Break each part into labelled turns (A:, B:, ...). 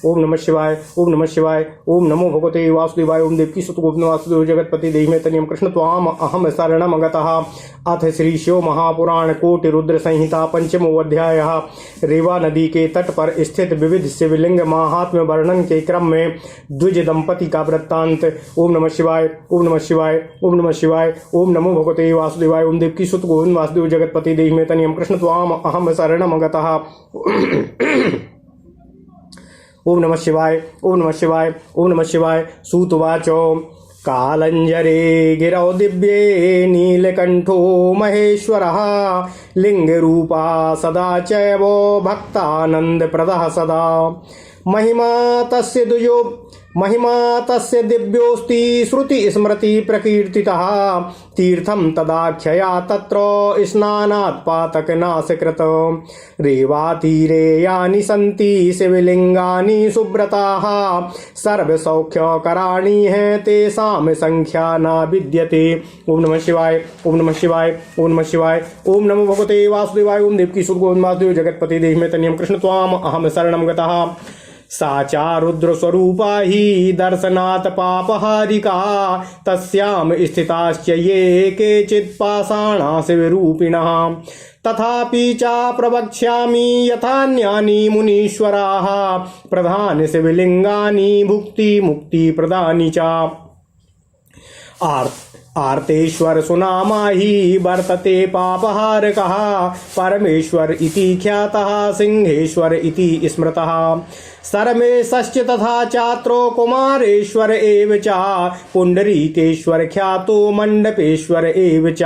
A: ओम नमः शिवाय। ओम नमः शिवाय। ओम नमो भगवते वासुदेवाय। ओम देवकी सुत गोविंद वासुदेव जगतपति देहि में तनियम कृष्ण त्वाम अहम शरणम गतः। अथ श्री शिव महापुराण कोटि रुद्र संहिता पंचमो अध्याय। रेवा नदी के तट पर स्थित विविध शिवलिंग महात्म्य वर्णन के क्रम में द्विज दंपति का वृत्तांत। ओम नमः शिवाय। ओम नमः शिवाय। ओम नमः शिवाय। ओम नमो भगवते वासुदेवाय। ओम देवकी सुत गोविंद वासुदेव जगतपति देहि में तनियम कृष्ण त्वाम अहम शरणम गतः। ओम नमः शिवाय। ओम नमः शिवाय। ओम नमः शिवाय। सूतवाचो कालंजरे गिरौ दिव्ये नीलकंठो महेश्वरः लिंगरूपा सदा चैव भक्तानंद प्रदः सदा महिमा तस्य दिव्योस्ति श्रुति स्मृति प्रकीर्तितः तीर्थं तदाख्यया तत्र स्नानात् पातकनाशकृत रेवातीरे यानि सन्ति शिवलिंगानि सुव्रताः सर्वसौख्यकराणि हैं तेषां संख्या न विद्यते। ओम नमः शिवाय। ओम नमः शिवाय। ओम नमः शिवाय। ओम नमो भगवते वासुदेवाय। ओम देवकी सुत गोविंद वासुदेव जगतपति देहि में तनियम कृष्ण त्वाम अहम शरणम गतः। सा चा रुद्र स्वरूपा ही दर्शनात् पापहारिका तस्याम स्थिताश्च ये केचित् पाषाणा शिवरूपिणः तथापि चा प्रवक्ष्यामि यथान्यानि मुनीश्वराः प्रधान शिवलिंगानि भुक्ति मुक्ति प्रदानि च। आर्तेश्वर सुनामा ही वर्तते पापहारकः परमेश्वर इति ख्यातः सिंहेश्वर इति स्मृतः सर्वेशश्च तथा चात्रो कुमारेश्वर एव च पुंडरीकेश्वर ख्यातो मंडपेश्वर एव च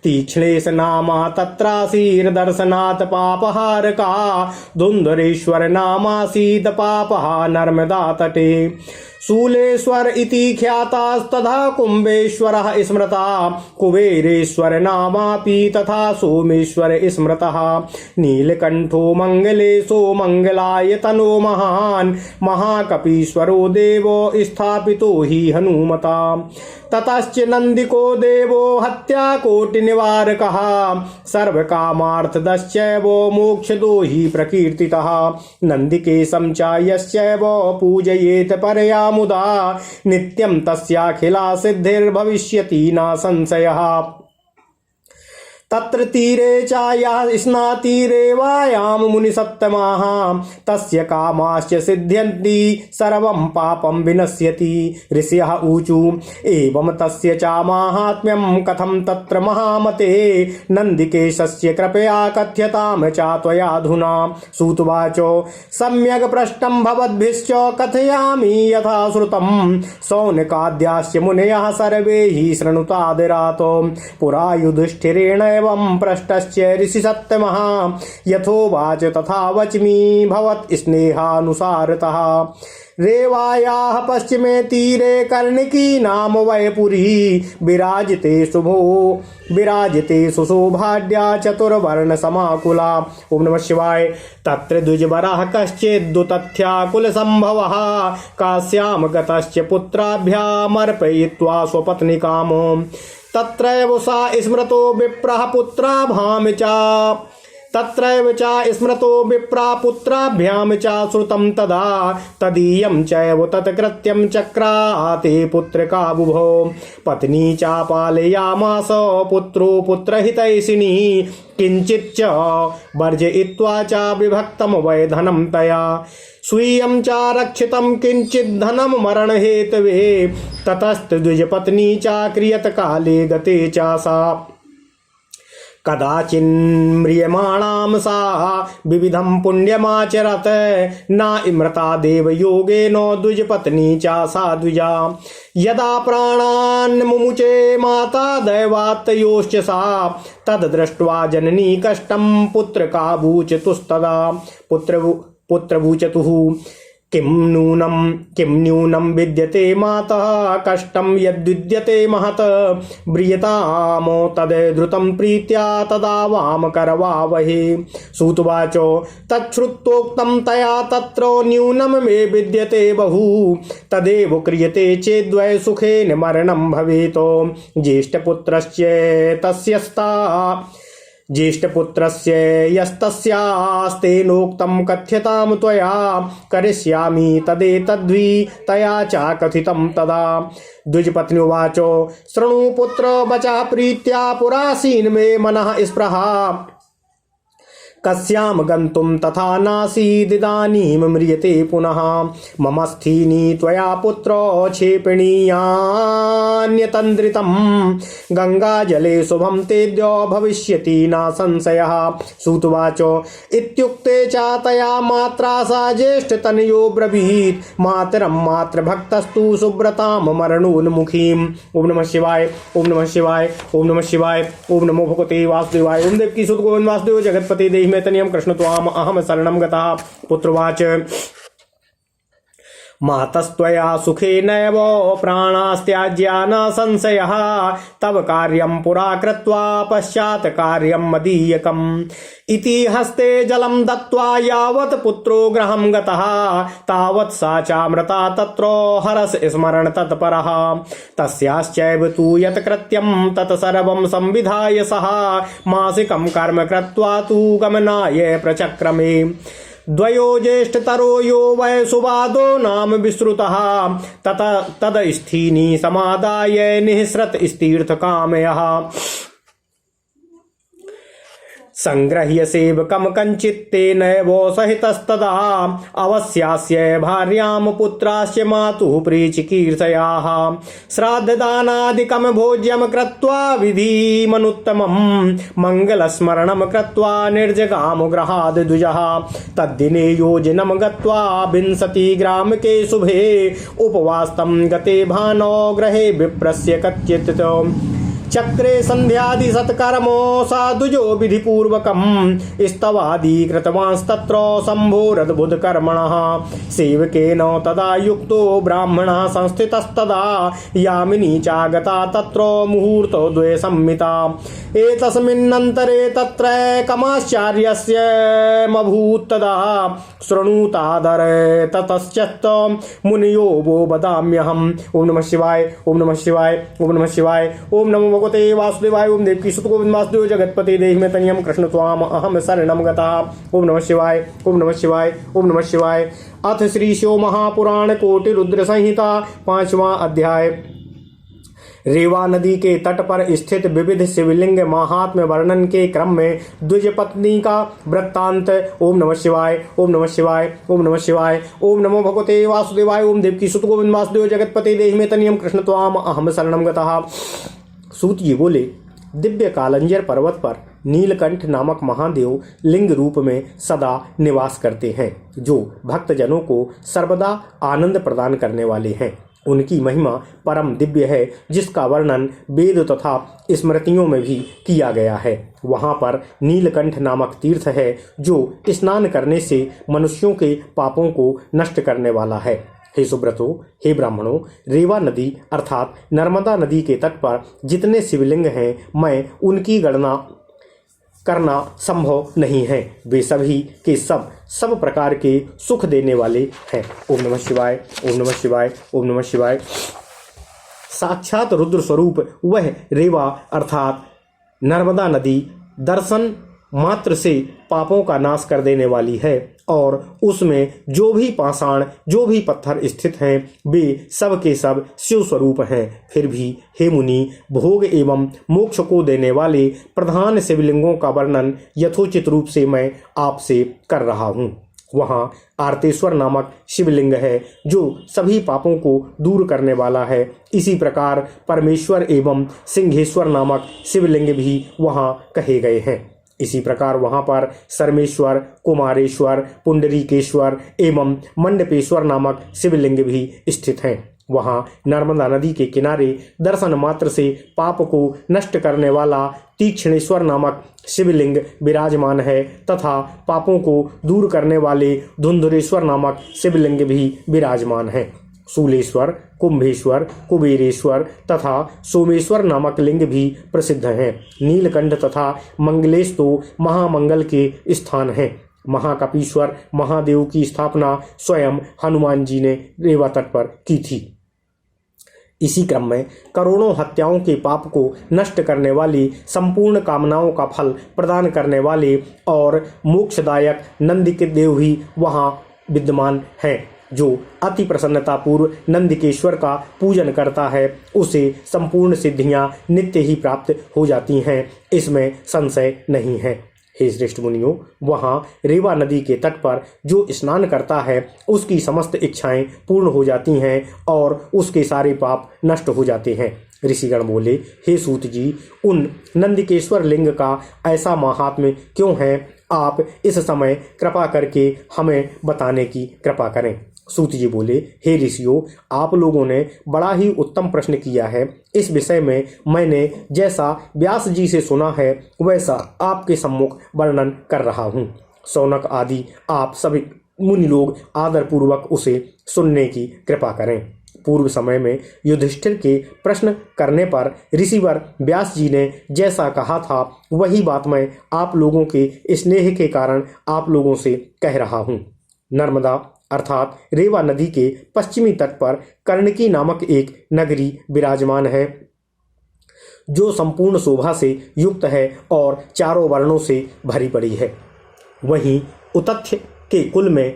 A: तीक्ष्णेश नामा तत्रासीर दर्शनात् पापहारका धुंधरेश्वर नामासीद पापः नर्मदा तटे शूलेश्वर इति ख्यातास्तथा कुंभेश्वरः स्मृता कुबेरेश्वर नामापि तथा सोमेश्वर स्मृतः नीलकंठो मंगलेशो मंगलायतनो महान् महाकपीश्वरो देवो स्थापितो हि हनुमता ततश्च नंदिको देवो हत्या कोटि निवारकः सर्वकामार्थदश्चैव मोक्षदो हि प्रकीर्तितः नंदिकेशं च यश्चैव पूजयेत परया मुदा नित्यं तस्याखिला सिद्धिर्भविष्यति न संशयः तत्र तीरे चाया स्नाति रेवायां मुनिसत्तमाः तस्य कामाश्च सिद्ध्यन्ति सर्वं पापं विनश्यति ऋषयः ऊचु एवं तस्य च माहात्म्यं कथं तत्र महामते नन्दिकेशस्य कृपया कथ्यतां च त्वयाधुना। सूतवाचो सम्यग् पृष्टं भवद्भिश्च कथयामि यथा श्रुतं सौनकाद्याश्च मुनयः सर्वे हि शृणुतादिरातो पुरा युधिष्ठिरेण एवं पृष्टश्च ऋषि सत्तमः यथोवाच तथा वच्मि भवत् स्नेहानुसारतः रेवायाः पश्चिमे तीरे कर्णिकी नाम वैपुरी विराजते सुशोभाढ्या चतुर्वर्ण समाकुला। ओम नमः शिवाय। तत्र द्विजवरः कश्चिद्दुतथ्याकुल संभवः काश्याम गतश्च पुत्राभ्यामर्पयित्वा स्वपत्निकामो तत्रैव सा स्मृतो विप्रः पुत्राभ्याम पुत्राभ्याम च श्रुतं तदा तदीयं चैव तत्कृत्यं चक्राते पुत्रका बुभो पत्नी च पालयामास पुत्रो पुत्रहितैषिणी किंचिच्च वर्जयित्वा च विभक्तं वै धनं तया स्वीयं च रक्षितं किंचित् धनं मरण हेतवे ततस्त द्विजपत्नी च क्रियत काले गते च सा कदाचिन्म्रियमाणां सा विविधं पुण्यमाचरत न इमृता देवयोगेन द्विजपत्नी च सा द्विजा यदा प्राणान् मुमुचे माता दैवात्तयोश्च सा तद्दृष्ट्वा जननी कष्टं पुत्रकाबूचतुस्तदा पुत्रबूचतुः किं न्यूनं विद्यते मातः कष्टं यद्विद्यते महत् ब्रियतामो तद्द्रुतं प्रीत्या तदा वाम करवावहे। सूतवाचो तच्छ्रुत्वोक्तं तया तत्र न्यूनं मे विद्यते बहु तदेव क्रियते चेद्वै सुखेन मरणं भवेत् ज्येष्ठपुत्रश्च तस्यस्ता ज्येष्ठपुत्रस्य यस्तस्यास्तेनोक्तं कथ्यतां त्वया करिष्यामि तदेतद्वि तया च कथितं तदा। द्विजपत्नी उवाच शृणु पुत्र वचः प्रीत्या पुरासीन मे मनः स्पृहा कस्यां गन्तुं तथा नासीदिदानीं म्रियते पुनः मम स्थीनि त्वया पुत्रो क्षेपणीयान्यतन्द्रितं गंगाजले शुभं तेद्यो भविष्यति न संशयः। सूतवाच इत्युक्ते च तया मात्रा सा ज्येष्ठतनयो ब्रवीत् मातरं मातृभक्तस्तु सुव्रतां मरणोन्मुखीम्। ओम नमः शिवाय ओम नमः शिवाय ओम नमः शिवाय ओम नमो भगवते वासुदेवाय। ओम देवकी सुत गोविंद वासुदेव जगतपति देहि मे तनियम कृष्ण त्वाम अहम शरणं गतः। पुत्रवाच मातस्त्वया सुखेनैव प्राणास्त्याज्या न संशयः तव कार्यं पुरा कृत्वा पश्चात् कार्यं मदीयकम् इति हस्ते जलं दत्त्वा यावत् पुत्रो गृहं गतः तावत् सा चामृता तत्र हरस स्मरण तत्परः। तस्याश्चैव तु यत् कृत्यं तत् सर्वं संविधाय सः मासिकं कर्म कृत्वा तु गमनाय प्रचक्रमे। द्वयो ज्येष्ठतरो यो वै सुवादो नाम विश्रुतः तदस्थीनि समादाय निःसृत तीर्थकामयः। संगृह्य सेवकं कञ्चित्तेनैवो सहितस्तदा अवस्यास्य भार्यां पुत्रास्य मातुः प्रीचिकीर्षयाः श्राद्धदानादिकं भोज्यं कृत्वा विधिमनुत्तमं मङ्गलस्मरणं कृत्वा निर्जगाम गृहाद् द्विजः। तद्दिने योजनं गत्वा विंशतिग्रामके शुभे उपवास्तं गते भानौ गृहे विप्रस्य कच्चित् चक्रे संध्यादि सत्कर्मो साधुजो विधिपूर्वकं स्तवादि कृतवांस्तत्र शम्भोरद्भुत कर्मणः। सेवकेन तदा युक्तो ब्राह्मणः संस्थितस्तदा यामिनी चागता तत्र मुहूर्तो द्वे सम्मिता। एतस्मिन्नन्तरे तत्रैकमाश्चर्यस्य मभूत्तदा शृणुतादर ततश्चत्त मुनियो वो वदाम्यहम्। ओम नमः शिवाय ओम नमः शिवाय ओम नमः शिवाय ओम नमो भगवते वासुदेवाय। ओम देवकी सुत गोविंद वासुदेव जगतपति देहि मे तनियम कृष्ण त्वाम अहम शरणं गतः। ओम नमः शिवाय ओम नमः शिवाय ओम नमः शिवाय। अथ श्री शिव महापुराण कोटि रुद्र संहिता 5वां अध्याय। रेवा नदी के तट पर स्थित विविध शिवलिंग महात्म्य वर्णन के क्रम में द्विज पत्नी का वृत्तांत। ओम नमः शिवाय ओम नमः शिवाय ओम नमः शिवाय ओम नमो भगवते वासुदेवाय। ओम देवकी सुत गोविंद वासुदेव जगतपति देहि मे तनियम कृष्ण त्वाम अहम शरणं गतः। सूत जी बोले, दिव्य कालंजर पर्वत पर नीलकंठ नामक महादेव लिंग रूप में सदा निवास करते हैं, जो भक्तजनों को सर्वदा आनंद प्रदान करने वाले हैं। उनकी महिमा परम दिव्य है, जिसका वर्णन वेद तथा स्मृतियों में भी किया गया है। वहाँ पर नीलकंठ नामक तीर्थ है, जो स्नान करने से मनुष्यों के पापों को नष्ट करने वाला है। हे सुब्रतो, हे ब्राह्मणों, रेवा नदी अर्थात नर्मदा नदी के तट पर जितने शिवलिंग हैं, मैं उनकी गणना करना संभव नहीं है। वे सभी के सब प्रकार के सुख देने वाले हैं। ओम नमः शिवाय ओम नमः शिवाय ओम नमः शिवाय। साक्षात रुद्र स्वरूप वह रेवा अर्थात नर्मदा नदी दर्शन मात्र से पापों का नाश कर देने वाली है, और उसमें जो भी पाषाण जो भी पत्थर स्थित हैं, वे सब के सब शिव स्वरूप हैं। फिर भी हे मुनि, भोग एवं मोक्ष को देने वाले प्रधान शिवलिंगों का वर्णन यथोचित रूप से मैं आपसे कर रहा हूँ। वहाँ आर्तेश्वर नामक शिवलिंग है, जो सभी पापों को दूर करने वाला है। इसी प्रकार परमेश्वर एवं सिंहेश्वर नामक शिवलिंग भी वहाँ कहे गए हैं। इसी प्रकार वहाँ पर सर्मेश्वर, कुमारेश्वर, पुंडरीकेश्वर एवं मंडपेश्वर नामक शिवलिंग भी स्थित हैं। वहाँ नर्मदा नदी के किनारे दर्शन मात्र से पाप को नष्ट करने वाला तीक्ष्णेश्वर नामक शिवलिंग विराजमान है, तथा पापों को दूर करने वाले धुंधुरेश्वर नामक शिवलिंग भी विराजमान है। शूलेश्वर, कुंभेश्वर, कुबेरेश्वर तथा सोमेश्वर नामक लिंग भी प्रसिद्ध हैं। नीलकंठ तथा मंगलेश तो महामंगल के स्थान हैं। महाकपीश्वर महादेव की स्थापना स्वयं हनुमान जी ने रेवा तट पर की थी। इसी क्रम में करोड़ों हत्याओं के पाप को नष्ट करने वाली, संपूर्ण कामनाओं का फल प्रदान करने वाले और मोक्षदायक नंदी के देव ही वहाँ विद्यमान हैं। जो अति प्रसन्नता पूर्व नंदिकेश्वर का पूजन करता है उसे संपूर्ण सिद्धियां नित्य ही प्राप्त हो जाती हैं, इसमें संशय नहीं है। हे श्रेष्ठ मुनियों, वहाँ रेवा नदी के तट पर जो स्नान करता है उसकी समस्त इच्छाएं पूर्ण हो जाती हैं और उसके सारे पाप नष्ट हो जाते हैं। ऋषिगण बोले, हे सूत जी, उन नंदिकेश्वर लिंग का ऐसा महात्म्य क्यों है? आप इस समय कृपा करके हमें बताने की कृपा करें। सूत जी बोले, हे ऋषियों, आप लोगों ने बड़ा ही उत्तम प्रश्न किया है। इस विषय में मैंने जैसा व्यास जी से सुना है वैसा आपके सम्मुख वर्णन कर रहा हूँ। शौनक आदि आप सभी मुनि लोग आदर पूर्वक उसे सुनने की कृपा करें। पूर्व समय में युधिष्ठिर के प्रश्न करने पर ऋषिवर व्यास जी ने जैसा कहा था वही बात मैं आप लोगों के स्नेह के कारण आप लोगों से कह रहा हूँ। नर्मदा अर्थात रेवा नदी के पश्चिमी तट पर कर्णकी नामक एक नगरी विराजमान है जो संपूर्ण शोभा से युक्त है और चारों वर्णों से भरी पड़ी है। वहीं उतथ्य के कुल में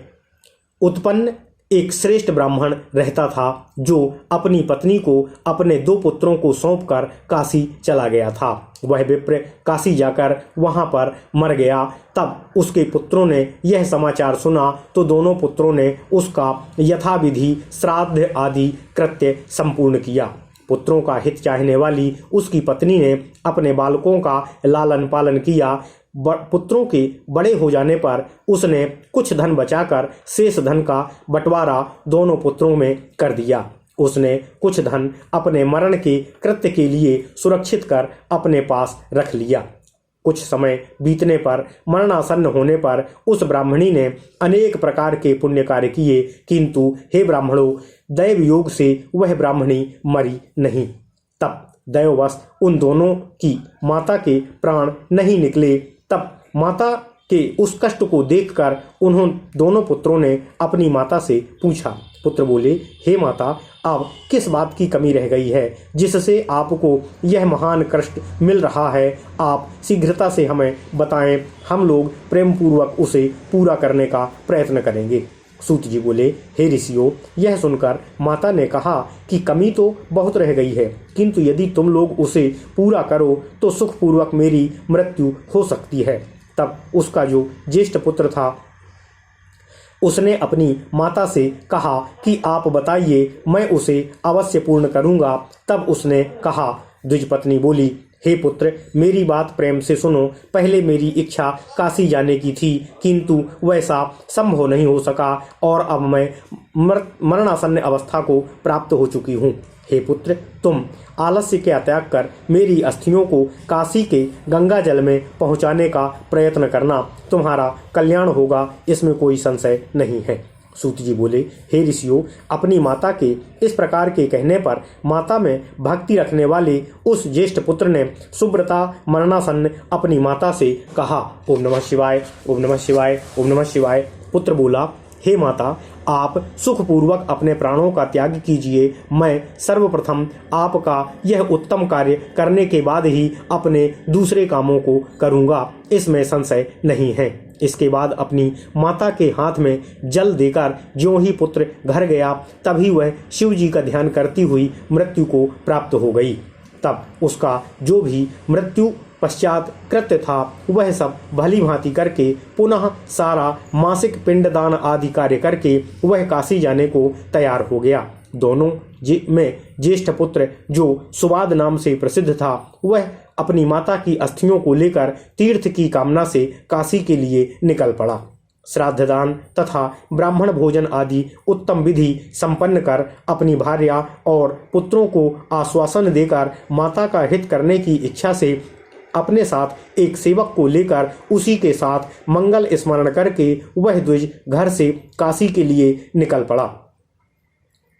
A: उत्पन्न एक श्रेष्ठ ब्राह्मण रहता था जो अपनी पत्नी को अपने 2 पुत्रों को सौंपकर काशी चला गया था। वह विप्र काशी जाकर वहां पर मर गया। तब उसके पुत्रों ने यह समाचार सुना तो दोनों पुत्रों ने उसका यथाविधि श्राद्ध आदि कृत्य संपूर्ण किया। पुत्रों का हित चाहने वाली उसकी पत्नी ने अपने बालकों का लालन पालन किया। पुत्रों के बड़े हो जाने पर उसने कुछ धन बचाकर शेष धन का बंटवारा दोनों पुत्रों में कर दिया। उसने कुछ धन अपने मरण के कृत्य के लिए सुरक्षित कर अपने पास रख लिया। कुछ समय बीतने पर मरणासन्न होने पर उस ब्राह्मणी ने अनेक प्रकार के पुण्य कार्य किए, किंतु हे ब्राह्मणों, दैव योग से वह ब्राह्मणी मरी नहीं। तब दैववश उन दोनों की माता के प्राण नहीं निकले। तब माता के उस कष्ट को देखकर उन्होंने दोनों पुत्रों ने अपनी माता से पूछा। पुत्र बोले, हे माता, अब किस बात की कमी रह गई है जिससे आपको यह महान कष्ट मिल रहा है? आप शीघ्रता से हमें बताएं, हम लोग प्रेम पूर्वक उसे पूरा करने का प्रयत्न करेंगे। सूत जी बोले, हे ऋषियों, यह सुनकर माता ने कहा कि कमी तो बहुत रह गई है, किंतु यदि तुम लोग उसे पूरा करो तो सुखपूर्वक मेरी मृत्यु हो सकती है। तब उसका जो ज्येष्ठ पुत्र था उसने अपनी माता से कहा कि आप बताइए, मैं उसे अवश्य पूर्ण करूंगा। तब उसने कहा। द्विजपत्नी बोली, हे पुत्र, मेरी बात प्रेम से सुनो। पहले मेरी इच्छा काशी जाने की थी, किंतु वैसा संभव नहीं हो सका और अब मैं मरणासन्न अवस्था को प्राप्त हो चुकी हूँ। हे पुत्र, तुम आलस्य का त्याग कर मेरी अस्थियों को काशी के गंगा जल में पहुँचाने का प्रयत्न करना। तुम्हारा कल्याण होगा, इसमें कोई संशय नहीं है। सूत जी बोले, हे ऋषियों, अपनी माता के इस प्रकार के कहने पर माता में भक्ति रखने वाले उस ज्येष्ठ पुत्र ने सुब्रता मरणासन्न अपनी माता से कहा। ओम नमः शिवाय, ओम नमः शिवाय, ओम नमः शिवाय। पुत्र बोला, हे माता, आप सुखपूर्वक अपने प्राणों का त्याग कीजिए। मैं सर्वप्रथम आपका यह उत्तम कार्य करने के बाद ही अपने दूसरे कामों को करूँगा, इसमें संशय नहीं है। इसके बाद अपनी माता के हाथ में जल देकर ज्यों ही पुत्र घर गया तभी वह शिव जी का ध्यान करती हुई मृत्यु को प्राप्त हो गई। तब उसका जो भी मृत्यु पश्चात कृत्य था वह सब भली भांति करके पुनः सारा मासिक पिंडदान आदि कार्य करके वह काशी जाने को तैयार हो गया। दोनों में ज्येष्ठ पुत्र जो सुवाद नाम से प्रसिद्ध था वह अपनी माता की अस्थियों को लेकर तीर्थ की कामना से काशी के लिए निकल पड़ा। श्राद्धदान तथा ब्राह्मण भोजन आदि उत्तम विधि संपन्न कर अपनी भार्या और पुत्रों को आश्वासन देकर माता का हित करने की इच्छा से अपने साथ एक सेवक को लेकर उसी के साथ मंगल स्मरण करके वह द्विज घर से काशी के लिए निकल पड़ा।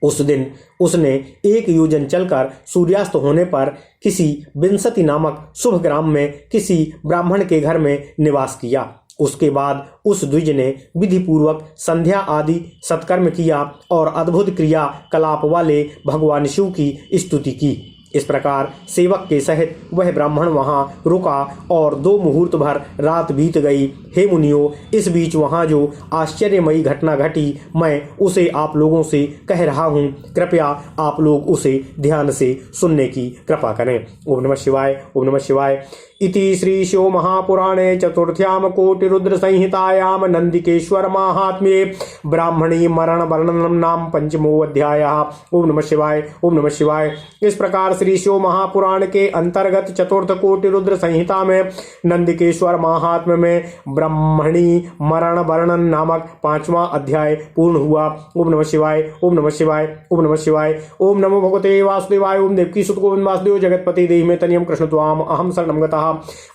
A: उस दिन उसने 1 योजन चलकर सूर्यास्त होने पर किसी विंसति नामक शुभ ग्राम में किसी ब्राह्मण के घर में निवास किया। उसके बाद उस द्विज ने विधि पूर्वक संध्या आदि सत्कर्म किया और अद्भुत क्रिया कलाप वाले भगवान शिव की स्तुति की। इस प्रकार सेवक के सहित वह ब्राह्मण वहां रुका और 2 मुहूर्त भर रात बीत गई। हे मुनियों, इस बीच वहां जो आश्चर्यमयी घटना घटी, मैं उसे आप लोगों से कह रहा हूं। कृपया आप लोग उसे ध्यान से सुनने की कृपा करें। ओम नमः शिवाय। ओम नमः शिवाय। इति श्री शिव महापुराणे चतुर्थ्याम कोटिरुद्र संहितायाम नंदिकेश्वर महात्म्ये ब्राह्मणी मरण वर्णनम नाम 5वां अध्याय। ओम नमः शिवाय। ओम नमः शिवाय। इस प्रकार श्री शिव महापुराण के अंतर्गत चतुर्थ कोटिरुद्र संहिता में नंदिकेश्वर महात्म्य में ब्राह्मणी मरण वर्णन नामक 5वां अध्याय पूर्ण हुआ। ओम नमः शिवाय। ओम नमः शिवाय। ओम नमः शिवाय। ओम नमो भगवते वासुदेवाय। ओम देवकी सुत गोविंद वासुदेव जगतपति देहि में तनियम कृष्ण त्वाम अहम शरणं गतः।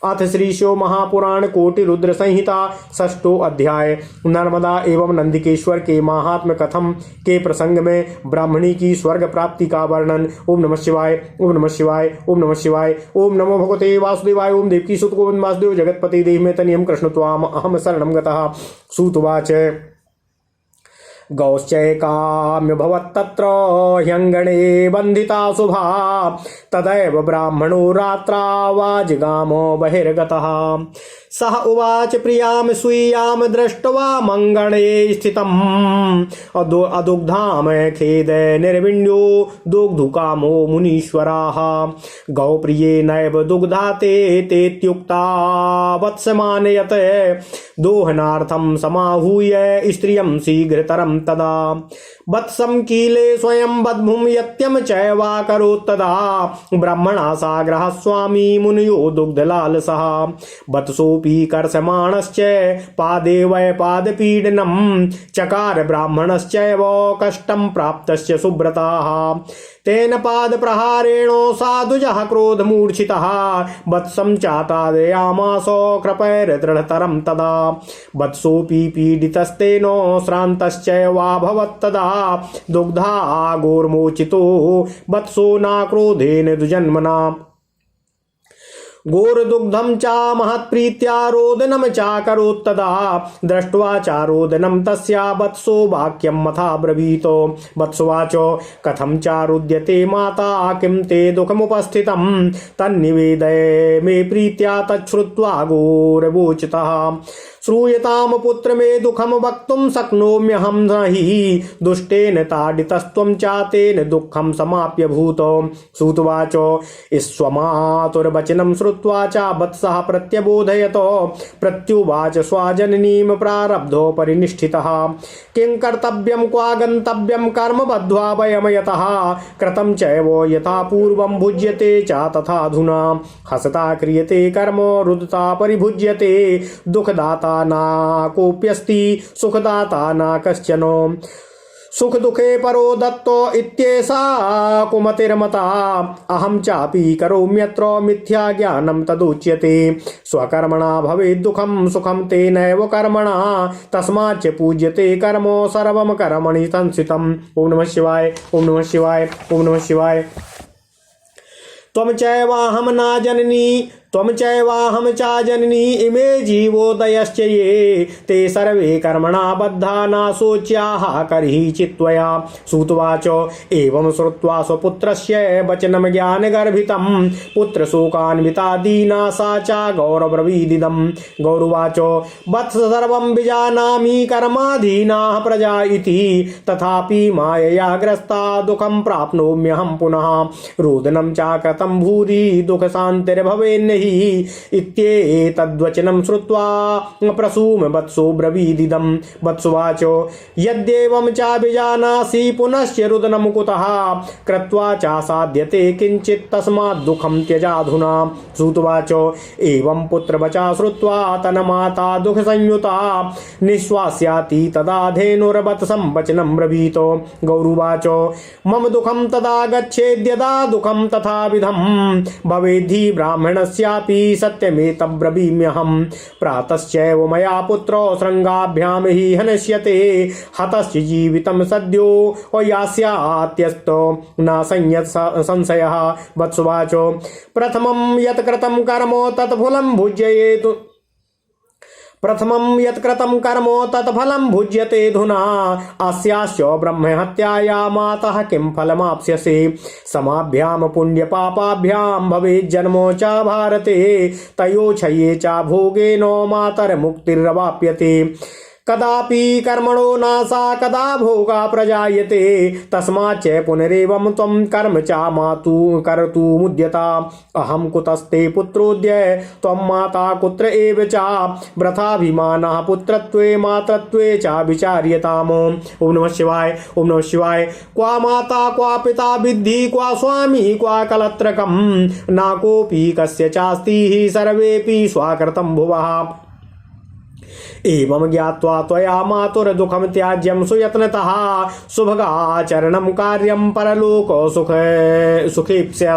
A: अथ श्री शिव महापुराण कोटि रुद्र संहिता 6वां अध्याय। नर्मदा एवं नंदिकेश्वर के महात्म्य कथम के प्रसंग में ब्राह्मणी की स्वर्ग प्राप्ति का वर्णन। ओम नमः शिवाय। ओम नमः शिवाय। ओम नमः शिवाय। ओम नमो भगवते वासुदेवाय। ओम देवकी सुत गोविंद वासुदेव जगतपति देहि में तनियम कृष्ण त्वाम अहम शरणं गतः। सूतवाच गौश्चैकाम्य भवत्तत्र ह्यङ्गणे बन्धिता शुभा तदैव ब्राह्मणो रात्रावाजिगामो बहिर्गतः। सः उवाच प्रियां स्वीयां दृष्ट्वा मङ्गणे स्थितम् अदुग्धाम खेदे निर्विण्यो दुग्धुकामो मुनीश्वराः। गौप्रिये नैव दुग्धाते तेत्युक्ता वत्समानयत दोहनार्थं समाहूय स्त्रियं शीघ्रतरं तदा। वत्सं कीले स्वयं बद्भुं यत्यं चैवा करोत्तदा। ब्रह्मणा साग्रह स्वामी मुनियो दुग्धलालसः। वत्सोऽपि कर्षमाणश्च पादे वै पादपीडनं चकार ब्राह्मणश्चैव कष्टं प्राप्तस्य सुव्रताः। तेन पादप्रहारेणो साधुजः क्रोधमूर्छितः वत्सं चातादयामास कृपैर्दृढतरं तदा। वत्सोऽपि पीडितस्तेन श्रान्तश्चैवाभवत्तदा। दुग्धागोर्मोचितो वत्सो नाक्रोधेन दुजन्मना। गोरदुग्धं चा महत्प्रीत्या रोदनं चाकरोत्तदा। दृष्ट्वा चारोदनं तस्या वत्सो वाक्यं मथा ब्रवीतो। वत्सवाच कथं चारुद्यते माता किं ते दुःखमुपस्थितं तन्निवेदय मे प्रीत्या तच्छ्रुत्वा गोरवोचितः। श्रूयताम पुत्र मे दुःखं वक्तुं शक्नोम्यहं नहि। दुष्टेन ताडितस्त्वं चातेन दुःखं समाप्य भूतो। सूतवाच ईश्वमातुर्वचनं श्रुत्वा च वत्सः प्रत्यबोधयतो। प्रत्युवाच स्वाजननीं प्रारब्धो परिनिष्ठितः। किं कर्तव्यं क्वा गन्तव्यं कर्म बद्ध्वा वयमयतः। कृतं चैव यथा पूर्वं भुज्यते च तथाधुना। हसता क्रियते कर्म रुदता परिभुज्यते। दुःखदाता ना कोऽप्यस्ति सुखदाता न कश्चन। सुख दुखे परो दत्तो इत्येषा कुमतिर्मता। अहं चापि करोम्यत्र मिथ्या ज्ञानं तदुच्यते। स्वकर्मणा भवेत् दुःखं सुखं तेनैव कर्मणा। तस्माच्च पूज्यते कर्म सर्वं कर्मणि संस्थितम्। ओम नमः शिवाय। ओम नमः शिवाय। ओम नमः शिवाय। त्वं चैवाहं न जननी त्वं चैवाहं चा जननी इमे जीवोदयश्च ये। ते सर्वे कर्मणा बद्धा न शोच्याः कर्हि चित्त्वया। सूतवाच एवं श्रुत्वा स्वपुत्रस्य वचनं ज्ञानगर्भितं पुत्रशोकान्विता दीना सा च गौरब्रवीदिदं। गौरवाच वत्स सर्वं विजानामि कर्माधीनाः प्रजा इति। तथापि मायया ग्रस्ता दुःखं प्राप्नोम्यहं पुनः। रोदनं च कृतं भूरि दुःखशान्तिर्भवेन्न इत्येतद्वचनं श्रुत्वा प्रसूम वत्सो ब्रवीदिदं। वत्सवाच यद्येवं चाभिजानासि पुनश्च रुदनं कुतः। कृत्वा चासाध्यते किञ्चित् तस्मात् दुःखं त्यजाधुना। सूतवाच एवं पुत्रवचा श्रुत्वा तन्माता दुःखसंयुता निःश्वास्याति तदा धेनुर्वत्सं वचनं ब्रवीतो। गौरुवाच मम दुःखं तदा गच्छेद्यदा दुःखं तथाविधं भवेद्धि ब्राह्मणस्य सत्यमेतब्रवीम्यहम्। प्रातश्चैव मया पुत्रो शृङ्गाभ्यां हि हनश्यते। हतश्च जीवितं सद्यो यास्यात्यस्तो न संशयः। वत्सवाच प्रथमं यत् कृतं कर्म तत्फलं भुज्येत्। प्रथमं यत्कृतं कर्म तत्फलं भुज्यते धुना अस्याश्च ब्रह्महत्याया मातः किं फलमाप्स्यसे समाभ्यां पुण्यपापाभ्यां भवेज्जन्मो च भारते तयोच्छये च भोगेन मातर्मुक्तिरवाप्यते कदापि कर्मणो नासा कदा भोगा प्रजायते तस्माच्च पुनरेवं त्वं कर्म च मातु कर्तु मुद्यता अहं कुतस्ते पुत्रोऽद्य त्वं माता कुत्र एव च व्रथाभिमानः पुत्रत्वे मातृत्वे च विचार्यताम्। ओम नमः शिवाय। ओम नमः शिवाय। क्वा माता क्वा पिता विद्धि क्वा स्वामी क्वा कलत्रकं न कोऽपि कस्य चास्ति सर्वेऽपि स्वाकृतं भुवः एवं ज्ञात्वा त्वया मातुर्दुःखं त्याज्यं सुयत्नतः सुभगाचरणं कार्यं परलोक सुखेप्स्य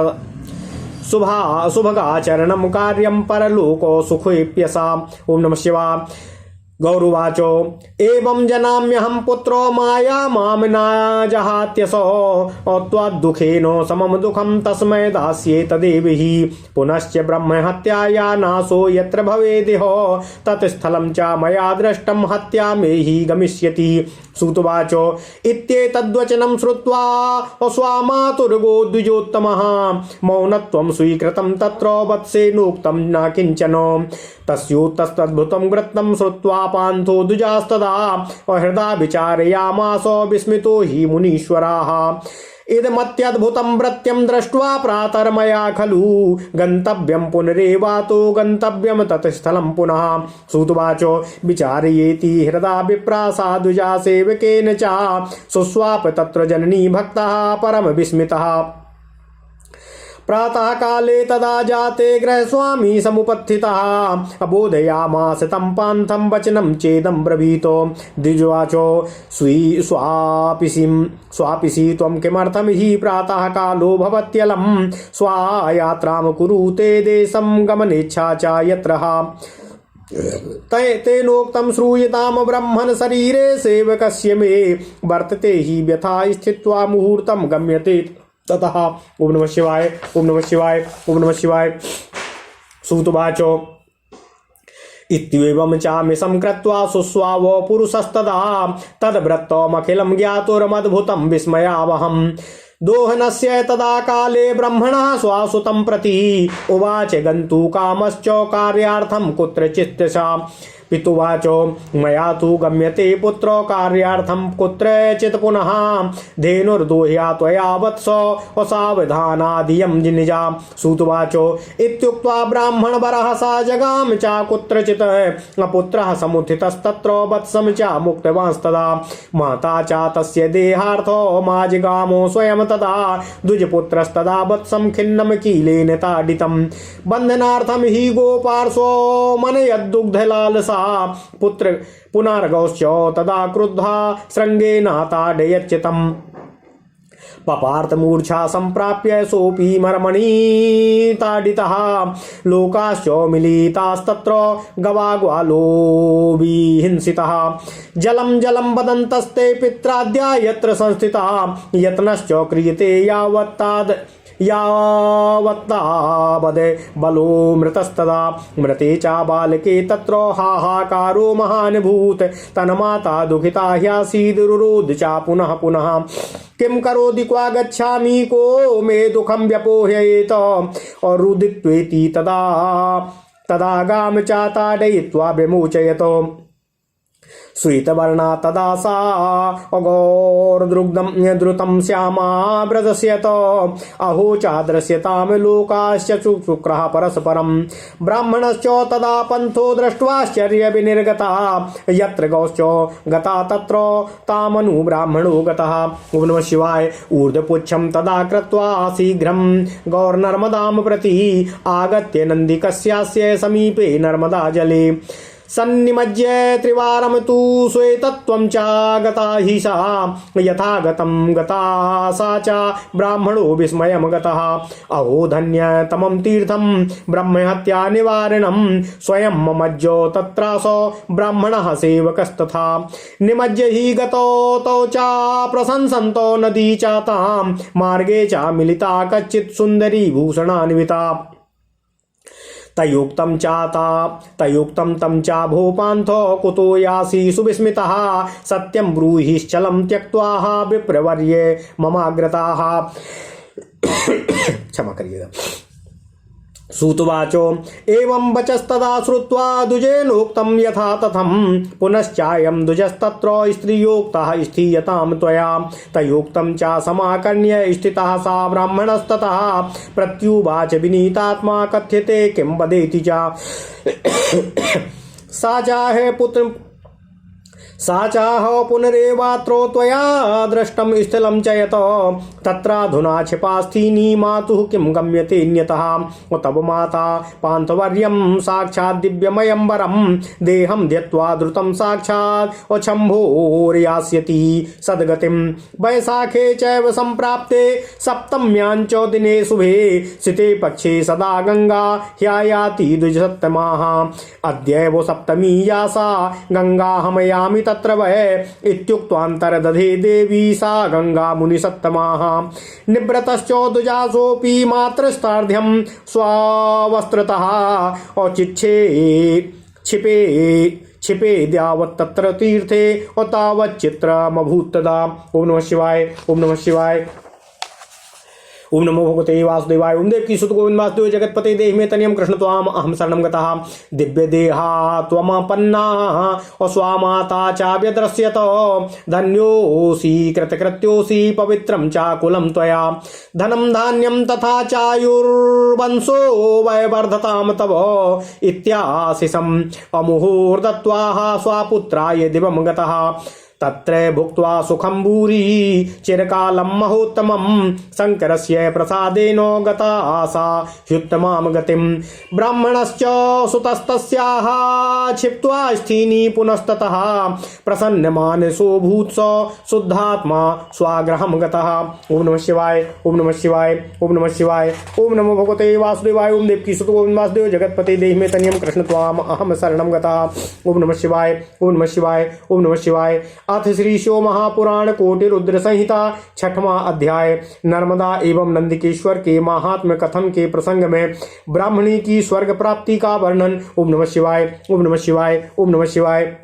A: सुभगाचरणं कार्यं परलोक सुखेप्यसा। ओम नमः शिवाय। गौरुवाचो एवं जनाम्यहं पुत्रो माया मां न जहात्यसो त्वद्दुःखेन समं दुःखं तस्मै दास्ये तदेव हि पुनश्च ब्रह्महत्याया नाशो यत्र भवेदिह तत्स्थलं च मया दृष्टं हत्या मे हि गमिष्यति। सूतवाचो इत्येतद्वचनं श्रुत्वा स्वामातुर्गो द्विजोत्तमः मौनत्वं स्वीकृतं तत्र वत्सेनोक्तं न किञ्चन तस्योत्तस्तद्भुतं वृत्तं श्रुत्वा पान्थो द्विजास्तदा हृदा विचारयामास विस्मितो हि मुनीश्वराः इदमत्यद्भुतं वृत्यं दृष्ट्वा प्रातर्मया खलु गन्तव्यं पुनरेवातो गन्तव्यं तत्स्थलं पुनः। सूतवाचो विचारयेति हृदा विप्रासा द्विजा सेवकेन च सुस्वाप तत्र जननी भक्तः परम विस्मितः प्रातः काले तदा जाते गृहस्वामी समुपस्थितः अबोधयामास तं पान्थं वचनं चेदं ब्रवीतो द्विजवाचो स्वापिसि त्वं किमर्थं हि प्रातः कालो भवत्यलं स्वायात्रां कुरुते देशं गमनेच्छा च यत्र तेनोक्तं श्रूयतां ब्रह्मन् शरीरे सेवकस्य मे वर्तते हि व्यथा स्थित्वा मुहूर्तं गम्यते ततः। ओम नमः शिवाय। ओम नमः शिवाय। ओम नमः शिवाय। सूतवाचो इत्येवं चामिषं कृत्वा सुस्वावो पुरुषस्तदा तद्वृत्तमखिलं ज्ञातुरमद्भुतं विस्मयावहम् दोहनस्य तदा काले ब्रह्मणः स्वासुतं प्रति उवाच गन्तु कामश्च कार्यार्थं कुत्रचित् सा पितुवाचो मया तु गम्यते पुत्रो कार्यार्थं कुत्रचित् पुनः धेनुर्दोह्या त्वया वत्स असावधानाधियं निजा। सूतवाचो इत्युक्त्वा ब्राह्मणवरः सा जगाम च कुत्रचित् पुत्रः समुत्थितस्तत्र वत्सं च मुक्तवांस्तदा माता च तस्य देहार्थो माजिगामो स्वयं तदा द्विजपुत्रस्तदा वत्सं खिन्नं कीलेन ताडितं बन्धनार्थं हि गोपार्श्वो मनयद्दुग्धलालसा पुत्र पुनर्गौश्च तदा क्रुद्धा शृङ्गेनाताडयच्चितम् पपार्थमूर्छा संप्राप्य सोऽपि मर्मणि ताडितः लोकाश्च मिलितास्तत्र गवाग्वालो विहिंसितः जलं जलं वदन्तस्ते पित्राद्या यत्र संस्थिता यत्नश्च क्रियते यावत्तावद बलो मृतस्तदा मृते च बालके तत्र हाहाकारो महान् भूत तन्माता दुःखिता ह्यासीदुरुरोध च पुनः पुनः किं करोति क्वा गच्छामि को मे दुःखं व्यपोहयेत और रुदित्वेति तदा गाम च ताडयित्वा विमोचयत श्वेतवर्णा तदा सा अघोरदृग्धं द्रुतं श्यामा व्रजस्यत अहो चादृश्यतां लोकाश्च शुक्रः परस्परं ब्राह्मणश्च तदा पन्थो दृष्ट्वाश्चर्यविनिर्गता यत्र गौश्च गता तत्र तामनु ब्राह्मणो गतः। ओम नमः शिवाय। ऊर्ध्वपुच्छं तदा कृत्वा शीघ्रं गौर्नर्मदां प्रति आगत्य नन्दिकस्यास्य समीपे नर्मदा जले सन्निमज्य त्रिवारं तु श्वेतत्वं च गता हि सा यथागतं गता सा च ब्राह्मणो विस्मयं गतः अहो धन्यतमं तीर्थं ब्रह्महत्या निवारणं स्वयं ममज्जो तत्रासो ब्राह्मणः सेवकस्तथा निमज्य हि गतो तौ च प्रशंसन्तो नदी च तां मार्गे च मिलिता कच्चित् सुन्दरी भूषणान्विता तयोक्तं तं चा भूपान्थो कुतो यासि सुविस्मितः सत्यं ब्रूहिश्चलं त्यक्त्वा विप्रवर्ये ममाग्रताः। क्षमा करिएगा। सूतवाचो एवं वचस्तदा श्रुत्वा द्विजेनोक्तं यथा तथं पुनश्चायं द्विजस्तत्र स्त्रियोक्तः स्थीयतां त्वया तयोक्तं च समाकर्ण्य स्थितः सा ब्राह्मणस्ततः प्रत्युवाच विनीतात्मा कथ्यते किं वदेति च सा चाह पुनरेवात्रो त्वया दृष्टं स्थलं च यत तत्राधुना क्षिपास्थीनी मातुः किं गम्यतेऽन्यतः तव माता पान्थवर्यं साक्षात् दिव्यमयं वरं देहं ध्यत्वा द्रुतं साक्षात् अचम्भोर्यास्यति सद्गतिं वैशाखे चैव सम्प्राप्ते सप्तम्यां च दिने शुभे सिते पक्षे सदा गंगा ह्यायाति द्विजसप्तमाः अद्यैव सप्तमी या सा गंगा हमयामि तत्र वै इत्युक्त्वान्तर्दधे देवी सा गंगा मुनिसत्तमाः निवृतश्चोदजासोऽपि मातृस्तार्ध्यं स्वावस्त्रतः औचिच्छे छिपे द्यावत्तत्र तीर्थे और तावच्चित्रमभूत्तदा। ओम नमः शिवाय। ओम नमः शिवाय। ओम नमो भगवते वासुदेवाय। ओम देव की सुत गोविंद वासुदेव जगतपते देहि मे तनियम कृष्ण त्वाम अहम शरणं गतः दिव्य देहा त्वमपन्ना और स्वामाता चाव्यद्रश्यत धन्योऽसि कृतकृत्योऽसि पवित्रं चाकुलं त्वया धनं धान्यं तथा चायुर्वंशो वैवर्धतां तव इत्याशिषम् अमुहुर्दत्त्वा स्वापुत्राय दिवं गतः तत्र भुक्त्वा सुखं भूरि चिरकालं महोत्तमं शंकरस्य प्रसादेन गता आसा ह्युत्तमां गतिं ब्राह्मणश्च सुतस्तस्याः क्षिप्त्वा स्थीनि पुनस्ततः प्रसन्नमानसो भूत्स शुद्धात्मा स्वागृहं गतः। ओम नमः शिवाय। ओम नमः शिवाय। ओम नमः शिवाय। ओम नमो भगवते वासुदेवाय। ओम देवकी सुत गोविंद वासुदेव जगतपते देहि मे तनियं कृष्ण त्वाम अहम शरणं गतः। ओम नमः शिवाय। ओम नमः शिवाय। ओम नमः शिवाय। अथ श्री शिव महापुराण कोटि रुद्र संहिता छठवां अध्याय नर्मदा एवं नंदिकेश्वर के महात्म्य कथन के प्रसंग में ब्राह्मणी की स्वर्ग प्राप्ति का वर्णन। ओम नमः शिवाय। ओम नमः शिवाय। ओम नमः शिवाय।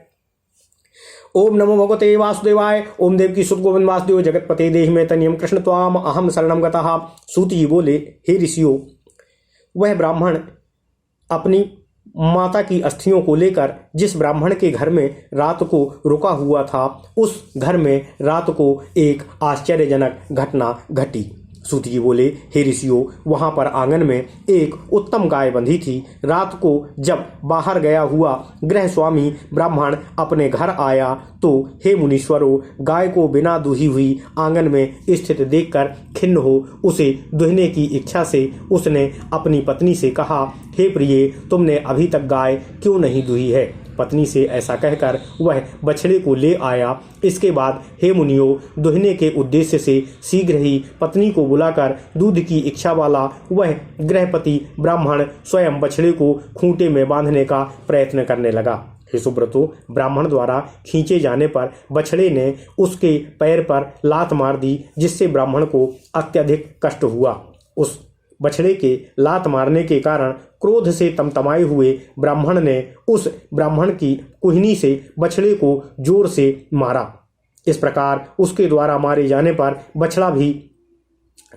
A: ओम नमो भगवते वासुदेवाय। ओम देव की सुत गोविंद वासुदेव जगतपते देहि मे तनियम कृष्ण त्वाम अहम शरणं गतः। सूत जी बोले, हे ऋषियों, वह ब्राह्मण अपनी माता की अस्थियों को लेकर जिस ब्राह्मण के घर में रात को रुका हुआ था, उस घर में रात को एक आश्चर्यजनक घटना घटी। सूत जी बोले, हे ऋषियों, वहां पर आंगन में एक उत्तम गाय बंधी थी। रात को जब बाहर गया हुआ गृह स्वामी ब्राह्मण अपने घर आया तो हे मुनीश्वरों, गाय को बिना दूही हुई आंगन में स्थित देखकर खिन्न हो उसे दुहने की इच्छा से उसने अपनी पत्नी से कहा, हे प्रिय, तुमने अभी तक गाय क्यों नहीं दूही है? पत्नी से ऐसा कहकर वह बछड़े को ले आया। इसके बाद हे मुनियों, दुहने के उद्देश्य से शीघ्र ही पत्नी को बुलाकर दूध की इच्छा वाला वह गृहपति ब्राह्मण स्वयं बछड़े को खूंटे में बांधने का प्रयत्न करने लगा। हे सुब्रतो, ब्राह्मण द्वारा खींचे जाने पर बछड़े ने उसके पैर पर लात मार दी, जिससे ब्राह्मण को अत्यधिक कष्ट हुआ। उस बछड़े के लात मारने के कारण क्रोध से तमतमाए हुए ब्राह्मण ने उस ब्राह्मण की कुहनी से बछड़े को जोर से मारा। इस प्रकार उसके द्वारा मारे जाने पर बछड़ा भी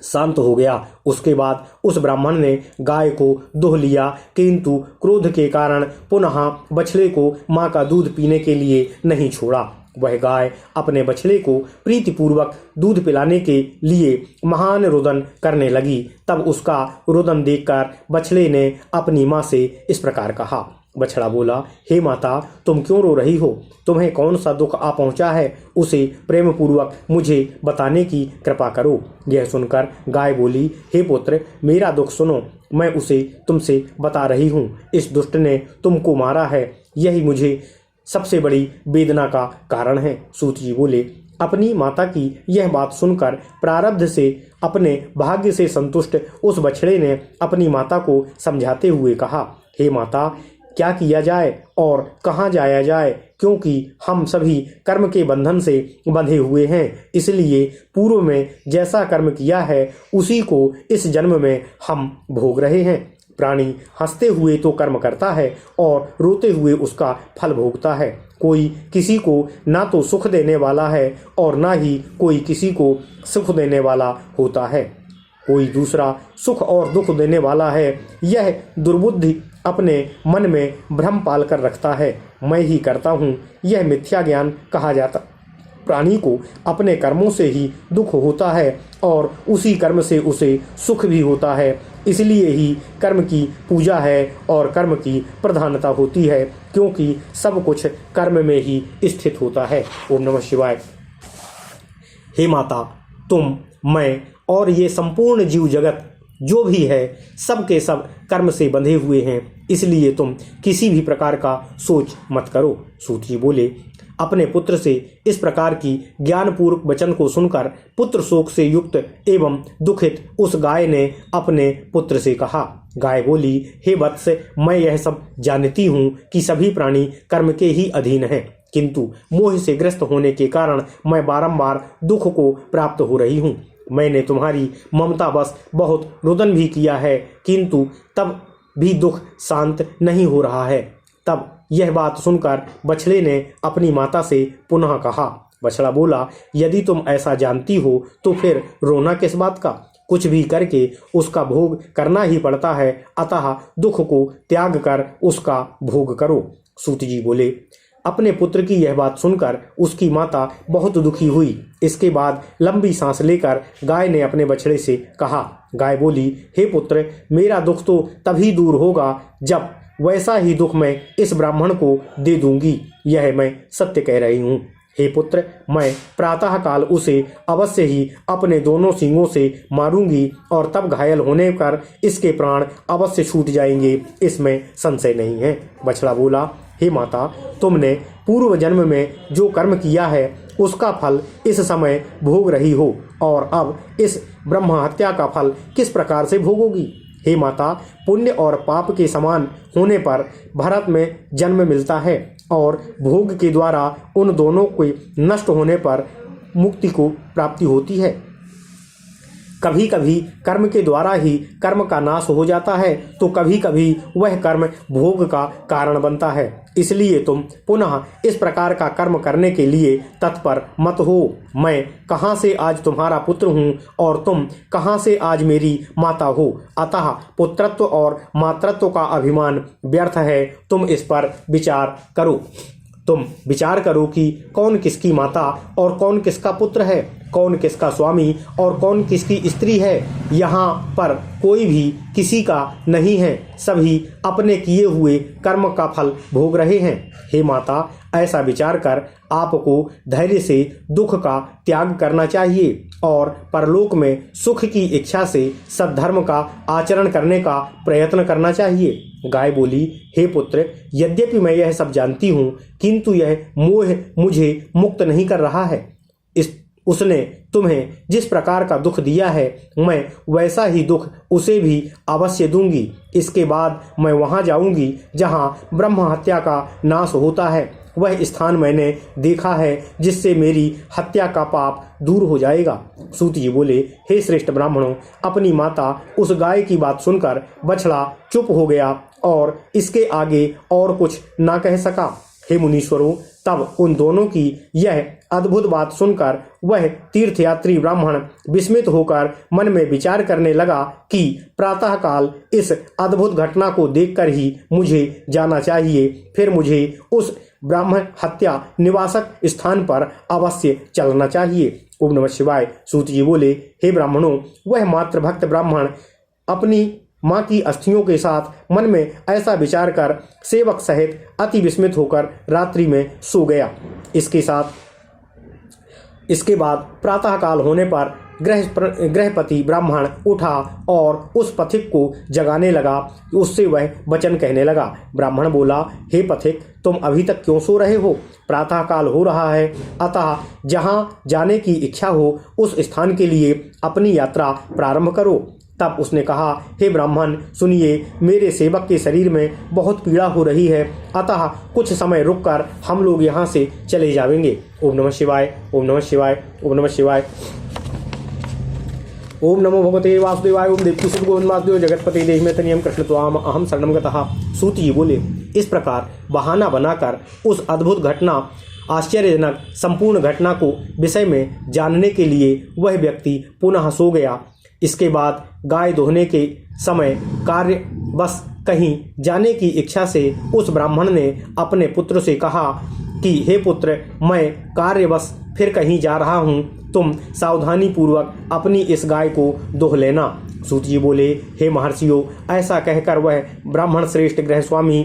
A: शांत हो गया। उसके बाद उस ब्राह्मण ने गाय को दोह लिया, किंतु क्रोध के कारण पुनः बछड़े को मां का दूध पीने के लिए नहीं छोड़ा। वह गाय अपने बछड़े को प्रीतिपूर्वक दूध पिलाने के लिए महान रुदन करने लगी। तब उसका रुदन देखकर बछड़े ने अपनी मां से इस प्रकार कहा। बछड़ा बोला, हे माता, तुम क्यों रो रही हो? तुम्हें कौन सा दुख आ पहुंचा है? उसे प्रेम पूर्वक मुझे बताने की कृपा करो। यह सुनकर गाय बोली, हे पुत्र, मेरा दुख सुनो, मैं उसे तुमसे बता रही हूँ। इस दुष्ट ने तुमको मारा है, यही मुझे सबसे बड़ी वेदना का कारण है। सूत जी बोले, अपनी माता की यह बात सुनकर प्रारब्ध से अपने भाग्य से संतुष्ट उस बछड़े ने अपनी माता को समझाते हुए कहा, हे माता, क्या किया जाए और कहाँ जाया जाए, क्योंकि हम सभी कर्म के बंधन से बंधे हुए हैं। इसलिए पूर्व में जैसा कर्म किया है उसी को इस जन्म में हम भोग रहे हैं। प्राणी हंसते हुए तो कर्म करता है और रोते हुए उसका फल भोगता है। कोई किसी को ना तो सुख देने वाला है और ना ही कोई किसी को सुख देने वाला होता है। कोई दूसरा सुख और दुख देने वाला है। यह दुर्बुद्धि अपने मन में भ्रम पाल कर रखता है। मैं ही करता हूँ, यह मिथ्या ज्ञान कहा जाता। प्राणी को अपने कर्मों से ही दुख होता है और उसी कर्म से उसे सुख भी होता है। इसलिए ही कर्म की पूजा है और कर्म की प्रधानता होती है, क्योंकि सब कुछ कर्म में ही स्थित होता है। ओम नमः शिवाय। हे माता, तुम, मैं और ये संपूर्ण जीव जगत जो भी है, सब के सब कर्म से बंधे हुए हैं। इसलिए तुम किसी भी प्रकार का सोच मत करो। सूत जी बोले, अपने पुत्र से इस प्रकार की ज्ञानपूर्वक वचन को सुनकर पुत्र शोक से युक्त एवं दुखित उस गाय ने अपने पुत्र से कहा। गाय बोली, हे वत्स, मैं यह सब जानती हूँ कि सभी प्राणी कर्म के ही अधीन हैं, किंतु मोह से ग्रस्त होने के कारण मैं बारंबार दुख को प्राप्त हो रही हूँ। मैंने तुम्हारी ममता बस बहुत रुदन भी किया है, किंतु तब भी दुख शांत नहीं हो रहा है। तब यह बात सुनकर बछड़े ने अपनी माता से पुनः कहा। बछड़ा बोला, यदि तुम ऐसा जानती हो तो फिर रोना किस बात का? कुछ भी करके उसका भोग करना ही पड़ता है, अतः दुख को त्याग कर उसका भोग करो। सूत जी बोले, अपने पुत्र की यह बात सुनकर उसकी माता बहुत दुखी हुई। इसके बाद लंबी सांस लेकर गाय ने अपने बछड़े से कहा। गाय बोली, हे पुत्र, मेरा दुख तो तभी दूर होगा जब वैसा ही दुख मैं इस ब्राह्मण को दे दूंगी। यह मैं सत्य कह रही हूँ। हे पुत्र, मैं प्रातः काल उसे अवश्य ही अपने दोनों सींगों से मारूंगी और तब घायल होने पर इसके प्राण अवश्य छूट जाएंगे, इसमें संशय नहीं है। बछड़ा बोला, हे माता, तुमने पूर्व जन्म में जो कर्म किया है उसका फल इस समय भोग रही हो और अब इस ब्रह्म हत्या का फल किस प्रकार से भोगोगी? हे माता, पुण्य और पाप के समान होने पर भरत में जन्म मिलता है और भोग के द्वारा उन दोनों के नष्ट होने पर मुक्ति को प्राप्ति होती है। कभी कभी कर्म के द्वारा ही कर्म का नाश हो जाता है तो कभी कभी वह कर्म भोग का कारण बनता है। इसलिए तुम पुनः इस प्रकार का कर्म करने के लिए तत्पर मत हो। मैं कहाँ से आज तुम्हारा पुत्र हूँ और तुम कहाँ से आज मेरी माता हो, अतः पुत्रत्व और मातृत्व का अभिमान व्यर्थ है। तुम इस पर विचार करो। तुम विचार करो कि कौन किसकी माता और कौन किसका पुत्र है, कौन किसका स्वामी और कौन किसकी स्त्री है। यहाँ पर कोई भी किसी का नहीं है, सभी अपने किए हुए कर्म का फल भोग रहे हैं। हे माता, ऐसा विचार कर आपको धैर्य से दुख का त्याग करना चाहिए और परलोक में सुख की इच्छा से सद्धर्म का आचरण करने का प्रयत्न करना चाहिए। गाय बोली, हे पुत्र, यद्यपि मैं यह सब जानती हूँ, किंतु यह मोह मुझे मुक्त नहीं कर रहा है। उसने तुम्हें जिस प्रकार का दुख दिया है, मैं वैसा ही दुख उसे भी अवश्य दूंगी। इसके बाद मैं वहां जाऊंगी जहां ब्रह्म हत्या का नाश होता है। वह स्थान मैंने देखा है, जिससे मेरी हत्या का पाप दूर हो जाएगा। सूत जी बोले, हे श्रेष्ठ ब्राह्मणों, अपनी माता उस गाय की बात सुनकर बछड़ा चुप हो गया और इसके आगे और कुछ ना कह सका। हे मुनीश्वरों, तब उन दोनों की यह अद्भुत बात सुनकर वह तीर्थयात्री ब्राह्मण विस्मित होकर मन में विचार करने लगा कि प्रातःकाल इस अद्भुत घटना को देखकर ही मुझे जाना चाहिए, फिर मुझे उस ब्राह्मण हत्या निवासक स्थान पर अवश्य चलना चाहिए। ओम नमः शिवाय। सूत जी बोले, हे ब्राह्मणों, वह मात्र भक्त ब्राह्मण अपनी माँ की अस्थियों के साथ मन में ऐसा विचार कर सेवक सहित अति विस्मित होकर रात्रि में सो गया। इसके बाद प्रातःकाल होने पर गृहपति ब्राह्मण उठा और उस पथिक को जगाने लगा। उससे वह वचन कहने लगा। ब्राह्मण बोला, हे पथिक, तुम अभी तक क्यों सो रहे हो? प्रातःकाल हो रहा है, अतः जहाँ जाने की इच्छा हो उस स्थान के लिए अपनी यात्रा प्रारंभ करो। तब उसने कहा, हे ब्राह्मण, सुनिए, मेरे सेवक के शरीर में बहुत पीड़ा हो रही है, अतः कुछ समय रुककर हम लोग यहाँ से चले जाएंगे। ओम नमः शिवाय, ओम नमः शिवाय, ओम नमः शिवाय। ओम नमो भगवते वासुदेवाय। ओम देवकी सुत गोविंद वासुदेव जगतपति देहि तनियम कृष्ण त्वाम अहम शरणम गतः। सूत जी बोले, इस प्रकार बहाना बनाकर उस अद्भुत घटना, आश्चर्यजनक संपूर्ण घटना को विषय में जानने के लिए वह व्यक्ति पुनः सो गया। इसके बाद गाय दोहने के समय कार्य बस कहीं जाने की इच्छा से उस ब्राह्मण ने अपने पुत्र से कहा कि हे पुत्र, मैं कार्यवश फिर कहीं जा रहा हूँ, तुम सावधानी पूर्वक अपनी इस गाय को दोह लेना। सूत जी बोले, हे महर्षियों, ऐसा कहकर वह ब्राह्मण श्रेष्ठ गृहस्वामी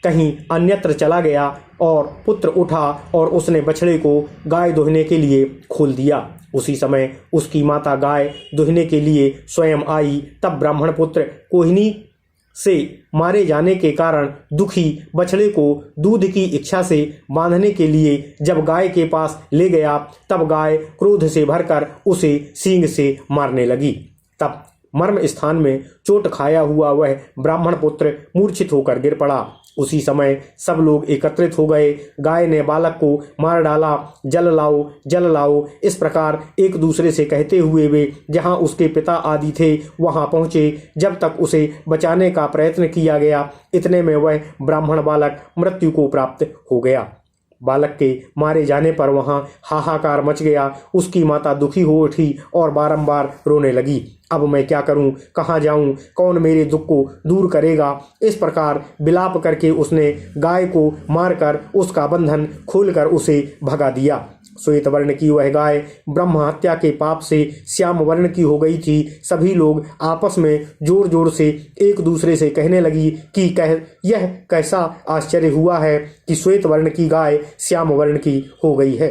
A: कहीं अन्यत्र चला गया और पुत्र उठा और उसने बछड़े को गाय दोहने के लिए खोल दिया। उसी समय उसकी माता गाय दोहने के लिए स्वयं आई। तब ब्राह्मण पुत्र कोहिनी से मारे जाने के कारण दुखी बछड़े को दूध की इच्छा से बांधने के लिए जब गाय के पास ले गया, तब गाय क्रोध से भरकर उसे सींग से मारने लगी। तब मर्म स्थान में चोट खाया हुआ वह ब्राह्मण पुत्र मूर्छित होकर गिर पड़ा। उसी समय सब लोग एकत्रित हो गए। गाय ने बालक को मार डाला। जल लाओ, जल लाओ, इस प्रकार एक दूसरे से कहते हुए वे जहां उसके पिता आदि थे वहां पहुंचे। जब तक उसे बचाने का प्रयत्न किया गया, इतने में वह ब्राह्मण बालक मृत्यु को प्राप्त हो गया। बालक के मारे जाने पर वहां हाहाकार मच गया। उसकी माता दुखी हो उठी और बारंबार रोने लगी। अब मैं क्या करूं, कहाँ जाऊं, कौन मेरे दुख को दूर करेगा? इस प्रकार विलाप करके उसने गाय को मारकर उसका बंधन खोलकर उसे भगा दिया। श्वेत वर्ण की वह गाय ब्रह्म हत्या के पाप से श्याम वर्ण की हो गई थी। सभी लोग आपस में जोर जोर से एक दूसरे से कहने लगी कि यह कैसा आश्चर्य हुआ है कि श्वेत वर्ण की गाय श्याम वर्ण की हो गई है।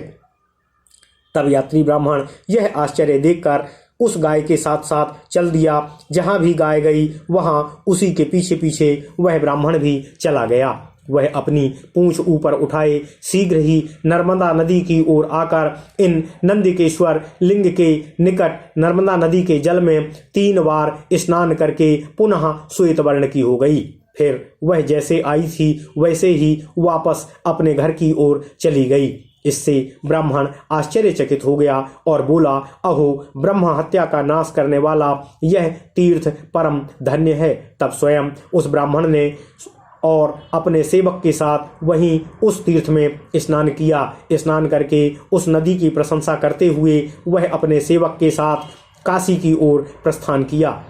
A: तब यात्री ब्राह्मण यह आश्चर्य देखकर उस गाय के साथ साथ चल दिया। जहां भी गाय गई वहां उसी के पीछे पीछे वह ब्राह्मण भी चला गया। वह अपनी पूंछ ऊपर उठाए शीघ्र ही नर्मदा नदी की ओर आकर इन नंदिकेश्वर लिंग के निकट नर्मदा नदी के जल में 3 बार स्नान करके पुनः श्वेत वर्ण की हो गई। फिर वह जैसे आई थी वैसे ही वापस अपने घर की ओर चली गई। इससे ब्राह्मण आश्चर्यचकित हो गया और बोला, अहो, ब्रह्म हत्या का नाश करने वाला यह तीर्थ परम धन्य है। तब स्वयं उस ब्राह्मण ने और अपने सेवक के साथ वहीं उस तीर्थ में स्नान किया। स्नान करके उस नदी की प्रशंसा करते हुए वह अपने सेवक के साथ काशी की ओर प्रस्थान किया।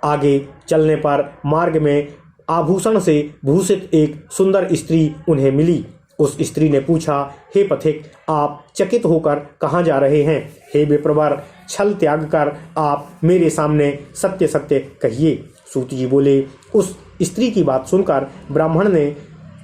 A: आगे चलने पर मार्ग में आभूषण से भूषित एक सुंदर स्त्री उन्हें मिली। उस स्त्री ने पूछा, हे पथिक, आप चकित होकर कहाँ जा रहे हैं? हे विप्रवर, छल त्याग कर आप मेरे सामने सत्य सत्य कहिए। सूत जी बोले, उस स्त्री की बात सुनकर ब्राह्मण ने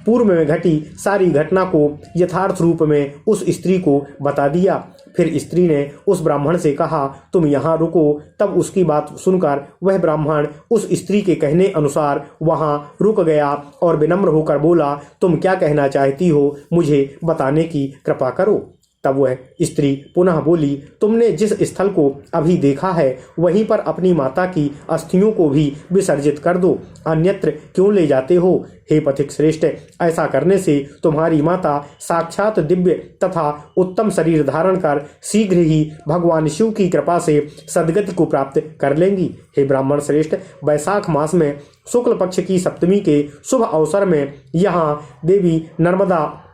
A: पूर्व में घटी सारी घटना को यथार्थ रूप में उस स्त्री को बता दिया। फिर स्त्री ने उस ब्राह्मण से कहा, तुम यहाँ रुको। तब उसकी बात सुनकर वह ब्राह्मण उस स्त्री के कहने अनुसार वहाँ रुक गया और विनम्र होकर बोला, तुम क्या कहना चाहती हो, मुझे बताने की कृपा करो। तब वह स्त्री पुनः बोली, तुमने जिस स्थल को अभी देखा है वहीं पर अपनी माता की अस्थियों को भी विसर्जित कर दो, अन्यत्र क्यों ले जाते हो? हे पथिक श्रेष्ठ, ऐसा करने से तुम्हारी माता साक्षात दिव्य तथा उत्तम शरीर धारण कर शीघ्र ही भगवान शिव की कृपा से सद्गति को प्राप्त कर लेंगी। हे ब्राह्मण श्रेष्ठ, वैशाख मास में शुक्ल पक्ष की सप्तमी के शुभ अवसर में यहाँ देवी नर्मदा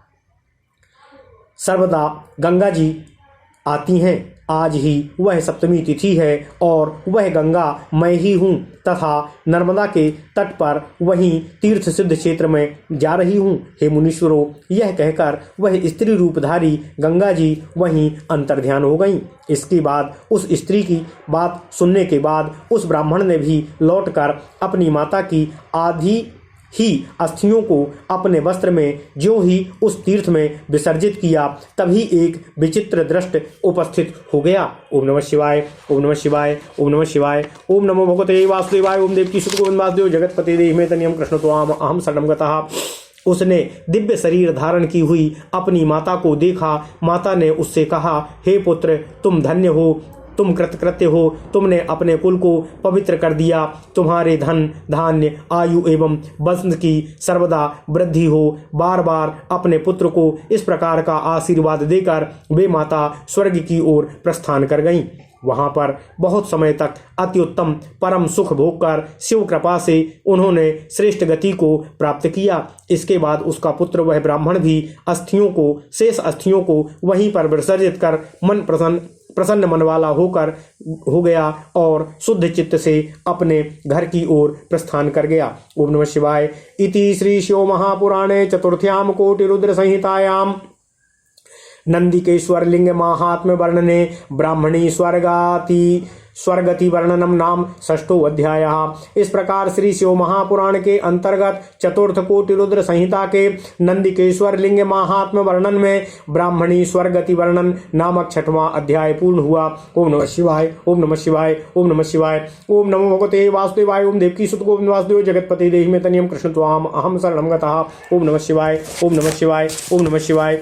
A: सर्वदा गंगा जी आती हैं। आज ही वह सप्तमी तिथि है और वह गंगा मैं ही हूँ तथा नर्मदा के तट पर वहीं तीर्थ सिद्ध क्षेत्र में जा रही हूँ। हे मुनीश्वरों, यह कहकर वह स्त्री रूपधारी गंगा जी वहीं अंतर्ध्यान हो गईं। इसके बाद उस स्त्री की बात सुनने के बाद उस ब्राह्मण ने भी लौटकर अपनी माता की आधी ही अस्थियों को अपने वस्त्र में ज्यों ही उस तीर्थ में विसर्जित किया, तभी एक विचित्र दृष्ट उपस्थित हो गया। ओम नमः शिवाय, ओम नमः शिवाय, ओम नमः शिवाय, ओम नमो भगवते वासुदेवाय। ओम देवकी सुत गोविंद वासुदेव जगतपति देहि में तनियम कृष्ण त्वाम अहम शरणम गतः। उसने दिव्य शरीर धारण की हुई अपनी माता को देखा। माता ने उससे कहा, हे पुत्र, तुम धन्य हो, तुम कृतकृत्य हो, तुमने अपने कुल को पवित्र कर दिया। तुम्हारे धन धान्य आयु एवं वंश की सर्वदा वृद्धि हो। बार बार अपने पुत्र को इस प्रकार का आशीर्वाद देकर वे माता स्वर्ग की ओर प्रस्थान कर गईं। वहां पर बहुत समय तक अति उत्तम परम सुख भोगकर शिव कृपा से उन्होंने श्रेष्ठ गति को प्राप्त किया। इसके बाद उसका पुत्र वह ब्राह्मण भी शेष अस्थियों को वहीं पर विसर्जित कर प्रसन्न मन वाला हो गया और शुद्ध चित्त से अपने घर की ओर प्रस्थान कर गया। ओम नमः शिवाय। इति श्री शिव महापुराणे चतुर्थ्याम कोटि रुद्र संहितायाम नंदिकेश्वर लिंग महात्म्य वर्णने ब्राह्मणी स्वर्गति वर्णनम नाम षष्ठो अध्याय। इस प्रकार श्री शिव महापुराण के अंतर्गत चतुर्थ कोटि रुद्र संहिता के नंदिकेश्वर लिंग महात्म्य वर्णन में ब्राह्मणी स्वर्गति वर्णन नामक छठवां अध्याय पूर्ण हुआ। ओम नमः शिवाय। ओम नमः शिवाय। ओम नमः शिवाय। ओम नमो भगवते वासुदेवाय। ओम देवकी सुत गोविंद वासुदेव जगतपति देहि में तनियम कृष्ण त्वाम अहम शरणम गतः। ओम नमः शिवाय। ओम नमः शिवाय। ओम नमः शिवाय।